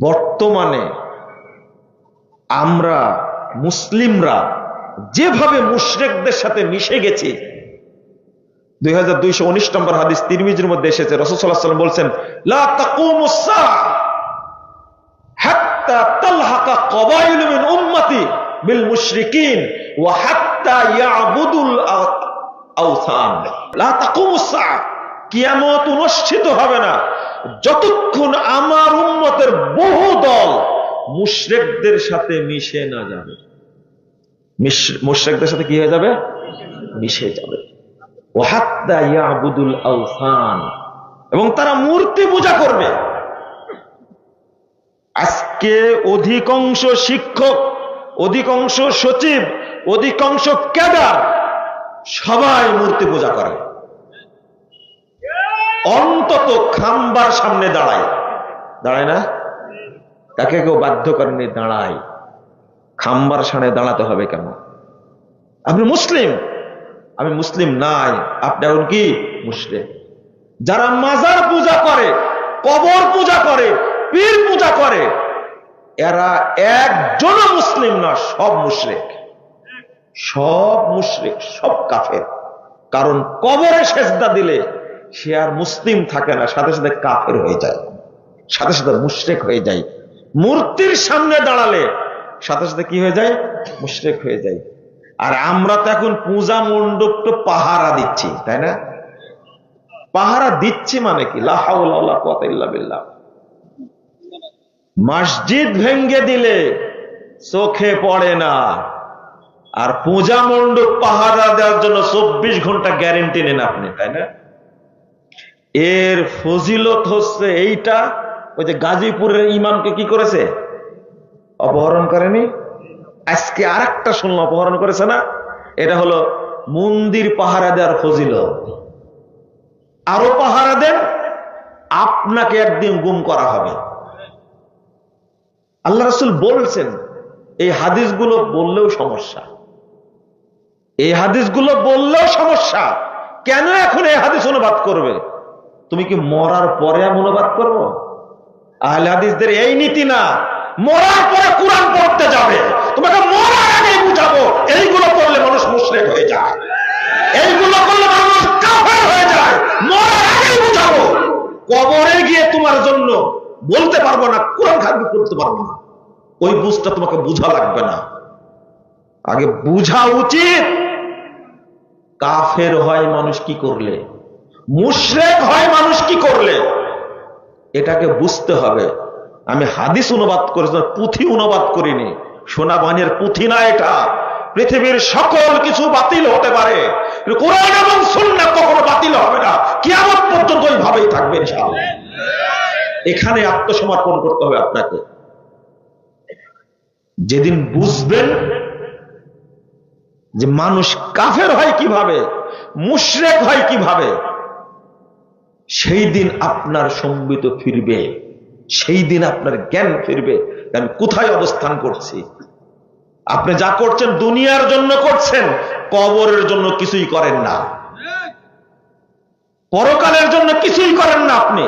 বর্তমানে আমরা মুসলিমরা যেভাবে মুশরিকদের সাথে মিশে গেছি, 2219 নম্বর হাদিস তিরমিজির মধ্যে এসেছে, রাসূল সাল্লাল্লাহু আলাইহি ওয়াসাল্লাম বলছেন, লা তাকুমুস সাআ হাত্তা তালহাকা কবাইল মিন উম্মতি বিল মুশরিকিন ওয়া হাত্তা ইয়াবুদুল আওসান। লা তাকুমুস সাআ, কিয়ামত অনুষ্ঠিত হবে না যতক্ষণ আমার উম্মতের বহু দল মুশরিকদের সাথে মিশে না যাবে। মুশরিকদের সাথে কি হয়ে যাবে? মিশে যাবে। ওয়া হাত্তা ইয়াবুদুল আওসান, এবং তারা মূর্তি পূজা করবে। আজকে অধিকাংশ শিক্ষক, অধিকাংশ সচিব, অধিকাংশ ক্যাডার সবাই মূর্তি পূজা করে। অন্তত খাম্বার সামনে দাঁড়ায়, দাঁড়ায় না? তাকে কেউ বাধ্য করেনি, দাঁড়ায়। খাম্বার সামনে দাঁড়াতে হবে কেন? আপনি মুসলিম, আমি মুসলিম নাই, আপনি এখন কি মুশরিক। যারা মাজার পূজা করে, কবর পূজা করে, পীর পূজা করে, এরা একজনও মুসলিম না, সব মুশরিক। সব মুশরিক, সব কাফের। কারণ কবরে সেজদা দিলে সে আর মুসলিম থাকে না, সাথে সাথে কাফের হয়ে যায়, সাথে সাথে মুশরিক হয়ে যায়। মূর্তির সামনে দাঁড়ালে সাথে সাথে কি হয়ে যায়? মুশরিক হয়ে যায়। আর আমরা তো এখন পূজা মণ্ডপ তো পাহারা দিচ্ছি, তাই না? পাহারা দিচ্ছি মানে কি? লা হাওলা ওয়ালা কুওয়াতা ইল্লা বিল্লাহ। মসজিদ ভেঙ্গে দিলে চোখে পড়ে না, আর পূজা মণ্ডপ পাহারা দেওয়ার জন্য 24 ঘন্টা গ্যারেন্টি নেন আপনি, তাই না? এর ফজিলত হচ্ছে এইটা, ওই যে গাজীপুরের ইমামকে কি করেছে? অপহরণ করেনি? আজকে আরেকটা শুনলাম অপহরণ করেছে না? এটা হলো মন্দির পাহারা দেওয়ার ফজিলত। আরো পাহারা দেন, আপনাকে একদিন গুম করা হবে। আল্লাহ রাসূল বলছেন, এই হাদিসগুলো বললেও সমস্যা, এই হাদিসগুলো বললেও সমস্যা। কেন এখন এই হাদিস অনুবাদ করবে? তুমি কি মরার পরে অনুবাদ করবো? আহলে হাদিসদের এই নীতি না, মরার পরে কোরআন পড়তে যাবে। তোমাকে মরার আগেই বুঝাবো, এইগুলো করলে মানুষ মুশরিক হয়ে যায়, এইগুলো করলে মানুষ কাফের হয়ে যায়। মরার আগেই বুঝাবো। কবরে গিয়ে তোমার জন্য বলতে পারবো না, কোরআন খালি পড়তে পারবো না, ওই বুঝটা তোমাকে বুঝা লাগবে না। আগে বুঝা উচিত কাফের হয় মানুষ কি করলে, মুশরিক হয় মানুষ কি করলে, এটাকে বুঝতে হবে। আমি হাদিস অনুবাদ করেছি, পুঁথি অনুবাদ করিনি। সোনাবানের পুঁথি না এটা। পৃথিবীর সকল কিছু বাতিল হতে পারে, কোরআন এবং সুন্নাহ কখনো বাতিল হবে না, কিয়ামত পর্যন্ত ওইভাবেই থাকবে ইনশাআল্লাহ। এখানে আত্মসমর্পণ করতে হবে আপনাকে। যেদিন বুঝবেন যে মানুষ কাফের হয় কিভাবে, মুশরিক হয় কিভাবে, সেই দিন আপনার সম্বিত ফিরবে, সেই দিন আপনার জ্ঞান ফিরবে আমি কোথায় অবস্থান করছি। আপনি যা করছেন দুনিয়ার জন্য করছেন, কবরের জন্য কিছুই করেন না, পরকালের জন্য কিছুই করেন না আপনি।